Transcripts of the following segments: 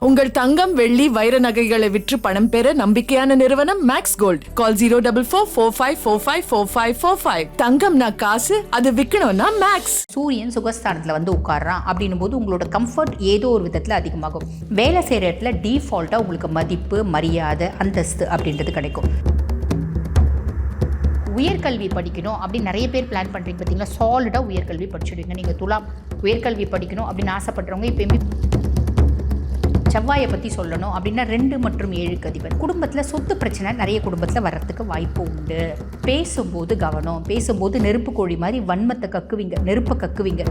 உங்கள் தங்கம் வெள்ளி வைர நகைகளை விற்று பணம் பெற நம்பிக்கையான நிறுவனம் மேக்ஸ் கோல்ட். கால் 04445454545. தங்கம்னா காசு, அது விற்கணும்னா மேக்ஸ். சூரியன் சுகஸ்தானத்தில் வந்து உட்கார்றான் அப்படின்னும் போது உங்களோட கம்ஃபர்ட் ஏதோ ஒரு விதத்தில் அதிகமாகும். வேலை செய்கிற இடத்துல டீஃபால்ட்டாக உங்களுக்கு மதிப்பு, மரியாதை, அந்தஸ்து அப்படின்றது கிடைக்கும். உயர்கல்வி படிக்கணும் அப்படின்னு நிறைய பேர் பிளான் பண்ணுறீங்க பார்த்தீங்களா, சாலிடாக உயர்கல்வி படிச்சுடுவீங்க. நீங்கள் துலாம் உயர்கல்வி படிக்கணும் அப்படின்னு ஆசைப்படுறவங்க எப்பயுமே செவ்வாயை பற்றி சொல்லணும் அப்படின்னா 2 மற்றும் 7க்கு அதிபர். குடும்பத்தில் சொத்து பிரச்சனை நிறைய குடும்பத்தில் வர்றதுக்கு வாய்ப்பு உண்டு. பேசும்போது கவனம், பேசும்போது நெருப்பு கோழி மாதிரி வன்மத்தை கக்குவீங்க, நெருப்பை கக்குவீங்க.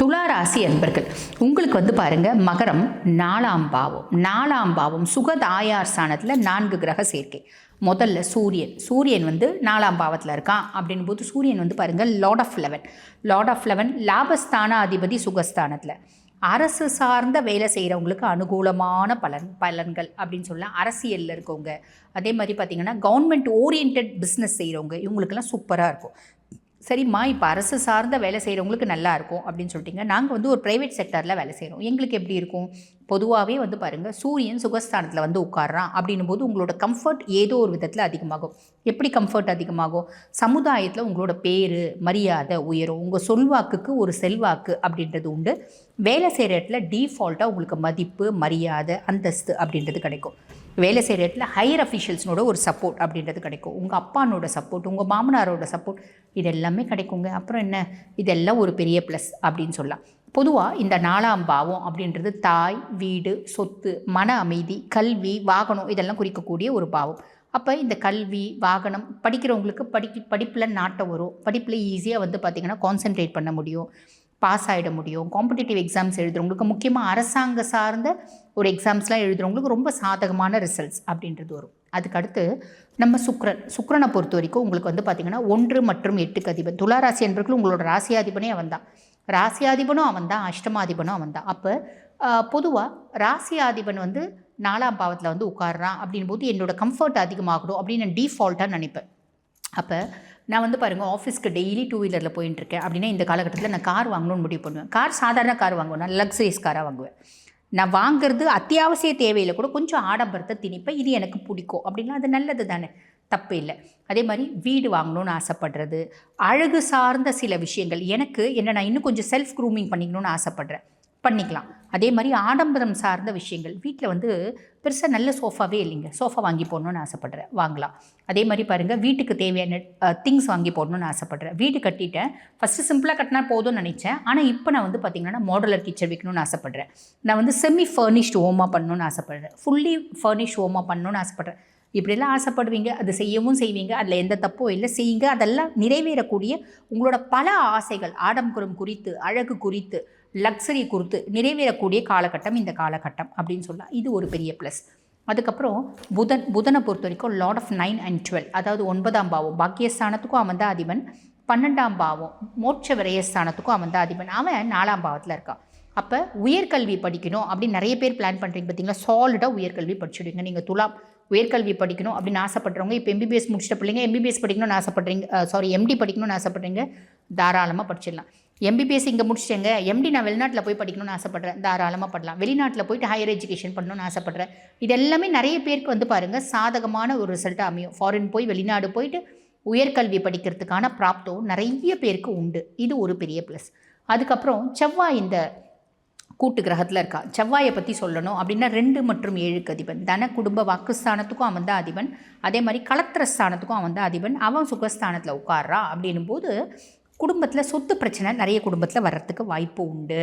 துளாராசி அன்பர்கள், உங்களுக்கு வந்து பாருங்கள், மகரம் 4ஆம் பாவம் சுகதாயார் ஸ்தானத்தில் 4 கிரக சேர்க்கை. முதல்ல சூரியன் வந்து 4ஆம் பாவத்தில் இருக்கான் அப்படின் போது சூரியன் வந்து பாருங்கள் லார்ட் ஆஃப் 11 லாபஸ்தான அதிபதி சுகஸ்தானத்தில். அரசு சார்ந்த வேலை செய்கிறவங்களுக்கு அனுகூலமான பலன்கள் அப்படின்னு சொல்லலாம். அரசியலில் இருக்கவங்க, அதே மாதிரி பார்த்திங்கன்னா கவர்மெண்ட் ஓரியன்ட் பிஸ்னஸ் செய்கிறவங்க, இவங்களுக்கெல்லாம் சூப்பராக இருக்கும். சரிம்மா, இப்போ அரசு சார்ந்த வேலை செய்கிறவங்களுக்கு நல்லா இருக்கும் அப்படின்னு சொல்லிட்டிங்க. நாங்கள் வந்து ஒரு ப்ரைவேட் செக்டரில் வேலை செய்கிறோம், எங்களுக்கு எப்படி இருக்கும்? பொதுவாகவே வந்து பாருங்கள், சூரியன் சுகஸ்தானத்தில் வந்து உட்கார்றான் அப்படின்னும் போது உங்களோட கம்ஃபர்ட் ஏதோ ஒரு விதத்தில் அதிகமாகும். எப்படி கம்ஃபர்ட் அதிகமாகும்? சமுதாயத்தில் உங்களோட பேர், மரியாதை உயரும். உங்கள் சொல்வாக்குக்கு ஒரு செல்வாக்கு அப்படின்றது உண்டு. வேலை செய்கிற இடத்துல டீஃபால்ட்டாக உங்களுக்கு மதிப்பு, மரியாதை, அந்தஸ்து அப்படின்றது கிடைக்கும். வேலை செய்கிற இடத்துல ஹையர் அஃபிஷியல்ஸ்னோட ஒரு சப்போர்ட் அப்படின்றது கிடைக்கும். உங்கள் அப்பானோட சப்போர்ட், உங்கள் மாமனாரோட சப்போர்ட், இது எல்லாமே கிடைக்குங்க. அப்புறம் என்ன, இதெல்லாம் ஒரு பெரிய ப்ளஸ் அப்படின்னு சொல்லலாம். பொதுவாக இந்த 4ஆம் பாவம் அப்படின்றது தாய், வீடு, சொத்து, மன அமைதி, கல்வி, வாகனம் இதெல்லாம் குறிக்கக்கூடிய ஒரு பாவம். அப்போ இந்த கல்வி, வாகனம் படிக்கிறவங்களுக்கு படிப்பில் நாட்டம் வரும். படிப்பில் ஈஸியாக வந்து பார்த்திங்கன்னா கான்சென்ட்ரேட் பண்ண முடியும், பாஸ் ஆகிட முடியும். காம்படிட்டிவ் எக்ஸாம்ஸ் எழுதுகிறவங்களுக்கு, முக்கியமாக அரசாங்க சார்ந்த ஒரு எக்ஸாம்ஸ்லாம் எழுதுகிறவங்களுக்கு ரொம்ப சாதகமான ரிசல்ட்ஸ் அப்படின்றது வரும். அதுக்கடுத்து நம்ம சுக்கிரனை பொறுத்த வரைக்கும் உங்களுக்கு வந்து பார்த்திங்கன்னா 1 மற்றும் 8க்கு அதிபன். துளாராசி என்பவர்கள் உங்களோட ராசியாதிபனே அவன் தான். ராசியாதிபனும் அவன் தான், அஷ்டமாதிபனும் அவன் தான். அப்போ பொதுவாக ராசியாதிபன் வந்து 4ஆம் பாவத்தில் வந்து உட்கார்றான் அப்படின் போது என்னோட கம்ஃபர்ட் அதிகமாகணும் அப்படின்னு நான் டீஃபால்ட்டாக நினைப்பேன். அப்போ நான் வந்து பாருங்கள், ஆஃபீஸ்க்கு டெய்லி 2 வீலரில் போயிட்டுருக்கேன் அப்படின்னா இந்த காலகட்டத்தில் நான் கார் வாங்கணும்னு முடிவு பண்ணுவேன். கார் சாதாரண கார் வாங்குவேன், நான் லக்ஸரிஸ் காராக வாங்குவேன். நான் வாங்குறது அத்தியாவசிய தேவையில் கூட கொஞ்சம் ஆடம்பரத்தை திணிப்பேன். இது எனக்கு பிடிக்கும் அப்படின்னா அது நல்லது தானே, தப்பு இல்லை. அதே மாதிரி வீடு வாங்கணும்னு ஆசைப்படுறது, அழகு சார்ந்த சில விஷயங்கள் எனக்கு நான் இன்னும் கொஞ்சம் செல்ஃப் க்ரூமிங் பண்ணிக்கணும்னு ஆசைப்பட்றேன், பண்ணிக்கலாம். அதே மாதிரி ஆடம்பரம் சார்ந்த விஷயங்கள், வீட்டில் வந்து பெருசாக நல்ல சோஃபாவே இல்லைங்க, சோஃபா வாங்கி போடணுன்னு ஆசைப்பட்றேன், வாங்கலாம். அதே மாதிரி பாருங்கள், வீட்டுக்கு தேவையான திங்ஸ் வாங்கி போடணுன்னு ஆசைப்பட்றேன். வீடு கட்டிட்டேன், ஃபஸ்ட்டு சிம்பிளாக கட்டினா போதும்னு நினச்சேன். ஆனால் இப்போ நான் வந்து பார்த்திங்கன்னா மாடுலர் கிச்சன் வைக்கணும்னு ஆசைப்பட்றேன். நான் வந்து செமி ஃபர்னிஷ்டு ஹோமாக பண்ணணுன்னு ஆசைப்பட்றேன், ஃபுல்லி ஃபர்னிஷ்டு ஹோமாக பண்ணணுன்னு ஆசைப்பட்றேன். இப்படிலாம் ஆசைப்படுவீங்க, அது செய்யவும் செய்வீங்க, அதில் எந்த தப்பும் இல்லை, செய்யுங்க. அதெல்லாம் நிறைவேறக்கூடிய உங்களோட பல ஆசைகள், ஆடம்பரம் குறித்து, அழகு குறித்து, லக்ஸரி குறித்து நிறைவேறக்கூடிய காலகட்டம் இந்த காலகட்டம் அப்படின்னு சொல்லலாம். இது ஒரு பெரிய ப்ளஸ். அதுக்கப்புறம் புதனை பொறுத்த வரைக்கும் லார்ட் ஆஃப் 9 and 12, அதாவது 9ஆம் பாவம் பாக்கியஸ்தானத்துக்கும் அவன் தான் அதிபன், 12ஆம் பாவம் மோட்ச விரயஸ்தானத்துக்கும் அவன் தான் அதிபன். அவன் 4ஆம் பாவத்தில் இருக்கான். அப்போ உயர்கல்வி படிக்கணும் அப்படின்னு நிறைய பேர் பிளான் பண்ணுறீங்க பார்த்தீங்களா, சாலிடாக உயர்கல்வி படிச்சுடுவீங்க. நீங்கள் துலாம் உயர்கல்வி படிக்கணும் அப்படின்னு ஆசைப்படுறவங்க, இப்போ MBBS முடிச்சிட்ட பிள்ளைங்க MBBS படிக்கணும்னு ஆசைப்படுறீங்க, MD படிக்கணும்னு ஆசைப்படுறீங்க, தாராளமாக படிச்சிடலாம். MBBS இங்கே முடிச்சிட்டேங்க, MD நான் வெளிநாட்டில் போய் படிக்கணும்னு ஆசைப்பட்றேன், தாராளமாக பண்ணலாம். வெளிநாட்டில் போயிட்டு ஹையர் எஜுகேஷன் பண்ணணும்னு ஆசைப்பட்றேன். இது எல்லாமே நிறைய பேருக்கு வந்து பாருங்கள் சாதகமான ஒரு ரிசல்ட்டாக அமையும். ஃபாரின் போய் வெளிநாடு போயிட்டு உயர்கல்வி படிக்கிறதுக்கான பிராப்தம் நிறைய பேருக்கு உண்டு. இது ஒரு பெரிய ப்ளஸ். அதுக்கப்புறம் செவ்வாய் இந்த கூட்டு கிரகத்தில் இருக்கா. செவ்வாயை பற்றி சொல்லணும் அப்படின்னா 2 மற்றும் 7க்கு அதிபன். தன குடும்ப வாக்குஸ்தானத்துக்கும் அவன் தான் அதிபன், அதே மாதிரி கலத்திரஸ்தானத்துக்கும் அவன் தான் அதிபன். அவன் சுகஸ்தானத்தில் உட்கார்றான் அப்படின்னும் போது குடும்பத்தில் சொத்து பிரச்சனை நிறைய குடும்பத்தில் வர்றதுக்கு வாய்ப்பு உண்டு.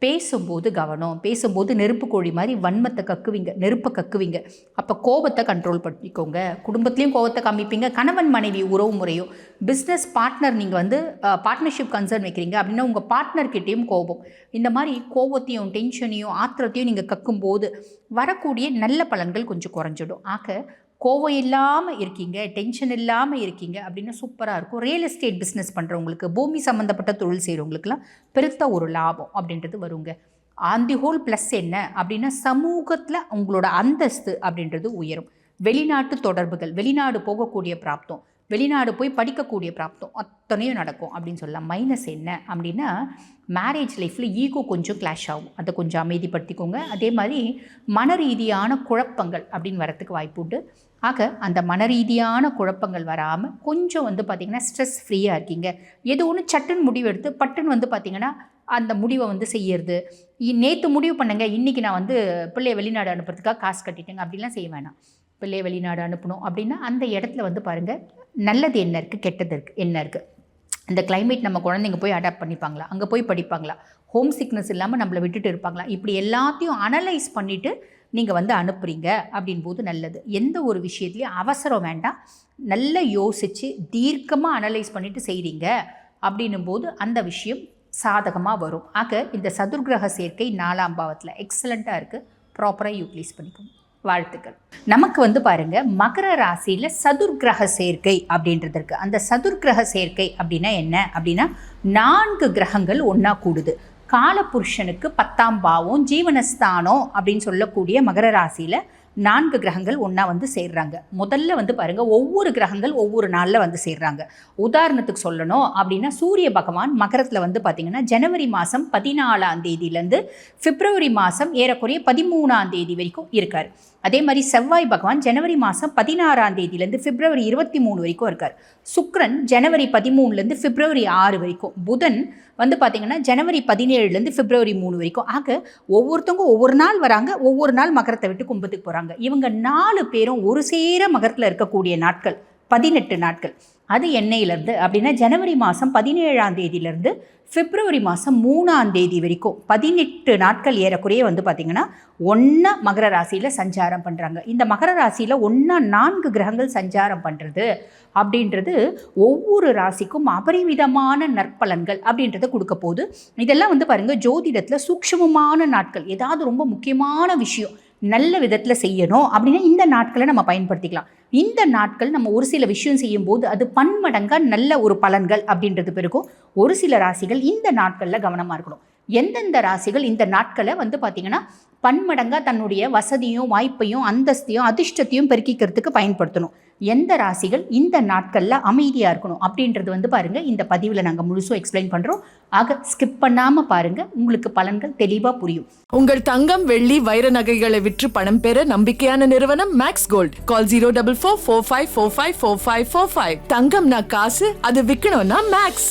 பேசும்போது கவனம், பேசும்போது நெருப்பு கோழி மாதிரி வன்மத்தை கக்குவீங்க, நெருப்பை கக்குவீங்க. அப்போ கோபத்தை கண்ட்ரோல் பண்ணிக்கோங்க. குடும்பத்துலேயும் கோபத்தை காமிப்பீங்க. கணவன் மனைவி உறவு முறையும், பிஸ்னஸ் பார்ட்னர், நீங்கள் வந்து பார்ட்னர்ஷிப் கன்சர்ன் வைக்கிறீங்க அப்படின்னா உங்கள் பார்ட்னர்கிட்டையும் கோபம், இந்த மாதிரி கோபத்தையும் டென்ஷனையும் ஆத்திரத்தையும் நீங்கள் கக்கும்போது வரக்கூடிய நல்ல பலன்கள் கொஞ்சம் குறைஞ்சிடும். ஆக கோவம் இல்லாமல் இருக்கீங்க, டென்ஷன் இல்லாமல் இருக்கீங்க அப்படின்னா சூப்பராக இருக்கும். ரியல் எஸ்டேட் பிஸ்னஸ் பண்ணுறவங்களுக்கு, பூமி சம்மந்தப்பட்ட தொழில் செய்கிறவங்களுக்குலாம் பெருத்த ஒரு லாபம் அப்படின்றது வருங்க. ஆன் தி ஹோல் ப்ளஸ் என்ன அப்படின்னா சமூகத்தில் உங்களோட அந்தஸ்து அப்படின்றது உயரும். வெளிநாட்டு தொடர்புகள், வெளிநாடு போகக்கூடிய பிராப்தம், வெளிநாடு போய் படிக்கக்கூடிய பிராப்தம் அத்தனையும் நடக்கும் அப்படின்னு சொல்லலாம். மைனஸ் என்ன அப்படின்னா மேரேஜ் லைஃப்பில் ஈகோ கொஞ்சம் கிளாஷ் ஆகும், அதை கொஞ்சம் அமைதிப்படுத்திக்கோங்க. அதே மாதிரி மன ரீதியான குழப்பங்கள் அப்படின்னு வரத்துக்கு வாய்ப்பு உண்டு. ஆக அந்த மன ரீதியான குழப்பங்கள் வராமல் கொஞ்சம் வந்து பார்த்திங்கன்னா ஸ்ட்ரெஸ் ஃப்ரீயாக இருக்கீங்க. ஏதோ ஒன்று சட்டுன்னு முடிவு எடுத்து பட்டுன்னு வந்து பார்த்திங்கன்னா அந்த முடிவை வந்து செய்யறது. நேற்று முடிவு பண்ணுங்க, இன்றைக்கி நான் வந்து பிள்ளைய வெளிநாடு அனுப்புறதுக்காக காசு கட்டிட்டேங்க அப்படிலாம் செய்ய வேணாம். பிள்ளைய வெளிநாடு அனுப்பணும் அப்படின்னா அந்த இடத்துல வந்து பாருங்கள் நல்லது என்ன இருக்குது, கெட்டது இருக்குது என்ன இருக்குது. இந்த கிளைமேட் நம்ம குழந்தைங்க போய் அடாப்ட் பண்ணிப்பாங்களா, அங்கே போய் படிப்பாங்களா, ஹோம் சிக்னஸ் இல்லாமல் நம்மளை விட்டுட்டு இருப்பாங்களா, இப்படி எல்லாத்தையும் அனலைஸ் பண்ணிவிட்டு நீங்கள் வந்து அனுப்புகிறீங்க அப்படின் போது நல்லது. எந்த ஒரு விஷயத்துலையும் அவசரம் வேண்டாம், நல்லா யோசித்து தீர்க்கமாக அனலைஸ் பண்ணிவிட்டு செய்கிறீங்க அப்படின்னும் போது அந்த விஷயம் சாதகமாக வரும். ஆக இந்த சதுர்கிரக சேர்க்கை 4ஆம் பாவத்தில் எக்ஸலண்ட்டாக இருக்குது, ப்ராப்பராக யூட்டிலைஸ் பண்ணிக்கணும். வாழ்த்துக்கள். நமக்கு வந்து பாருங்க மகர ராசியில் சதுர்கிரக சேர்க்கை அப்படின்றது இருக்குது. அந்த சதுர்கிரக சேர்க்கை அப்படின்னா என்ன அப்படின்னா 4 கிரகங்கள் ஒன்றா கூடுது. காலபுருஷனுக்கு 10ஆம் பாவம் ஜீவனஸ்தானம் அப்படின்னு சொல்லக்கூடிய மகர ராசியில் 4 கிரகங்கள் ஒன்றா வந்து சேர்றாங்க. முதல்ல வந்து பாருங்கள் ஒவ்வொரு கிரகங்கள் ஒவ்வொரு நாளில் வந்து சேர்றாங்க. உதாரணத்துக்கு சொல்லணும் அப்படின்னா சூரிய பகவான் மகரத்தில் வந்து பார்த்திங்கன்னா ஜனவரி மாதம் 14ஆம் தேதியிலேருந்து பிப்ரவரி மாதம் ஏறக்குறைய 13ஆம் தேதி வரைக்கும் இருக்கார். அதே மாதிரி செவ்வாய் பகவான் ஜனவரி மாதம் 16ஆம் தேதியிலேருந்து பிப்ரவரி 23 வரைக்கும் இருக்கார். சுக்கிரன் ஜனவரி 13லேருந்து பிப்ரவரி 6 வரைக்கும். புதன் வந்து பார்த்திங்கன்னா ஜனவரி 17லேருந்து பிப்ரவரி 3 வரைக்கும். ஆக ஒவ்வொருத்தவங்க ஒவ்வொரு நாள் வராங்க, ஒவ்வொரு நாள் மகரத்தை விட்டு கும்பத்துக்கு போகிறாங்க. இவங்க 4 பேரும் ஒரு சேர மகரத்தில் இருக்கக்கூடிய நாட்கள் 18 நாட்கள். அது என்னையிலேருந்து அப்படின்னா ஜனவரி மாதம் 17ஆம் தேதியிலேருந்து பிப்ரவரி மாதம் 3ஆம் தேதி வரைக்கும் 18 நாட்கள் ஏறக்குறைய வந்து பார்த்திங்கன்னா ஒன்றா மகர ராசியில் சஞ்சாரம் பண்ணுறாங்க. இந்த மகர ராசியில் ஒன்றா 4 கிரகங்கள் சஞ்சாரம் பண்ணுறது அப்படின்றது ஒவ்வொரு ராசிக்கும் அபரிவிதமான நற்பலன்கள் அப்படின்றத கொடுக்க போகுது. இதெல்லாம் வந்து பாருங்கள் ஜோதிடத்தில் சூக்ஷ்மமான நாட்கள். ஏதாவது ரொம்ப முக்கியமான விஷயம் நல்ல விதத்தில் செய்யணும் அப்படின்னா இந்த நாட்களை நம்ம பயன்படுத்திக்கலாம். இந்த நாட்கள் நம்ம ஒரு சில விஷயம் செய்யும்போது அது பன்மடங்காக நல்ல ஒரு பலன்கள் அப்படின்றது பிறகும். ஒரு சில ராசிகள் இந்த நாட்களில் கவனமாக இருக்கணும். எந்தெந்த ராசிகள் இந்த நாட்களை வந்து பார்த்திங்கன்னா பன்மடங்காக தன்னுடைய வசதியும் வாய்ப்பையும் அந்தஸ்தையும் அதிர்ஷ்டத்தையும் பெருக்கிக்கிறதுக்கு பயன்படுத்தணும். எந்த ராசிகள் இந்த நாட்களில் அமைதியாக இருக்கணும் அப்படின்றது வந்து பாருங்கள் இந்த பதிவில் நாங்கள் முழுசும் எக்ஸ்பிளைன் பண்ணுறோம். ஆக ஸ்கிப் பண்ணாமல் பாருங்கள், உங்களுக்கு பலன்கள் தெளிவாக புரியும். உங்கள் தங்கம் வெள்ளி வைர நகைகளை விற்று பணம் பெற நம்பிக்கையான நிறுவனம் மேக்ஸ் கோல்ட். கால் 04445454545. தங்கம்னா காசு, அது விற்கணும்னா மேக்ஸ்.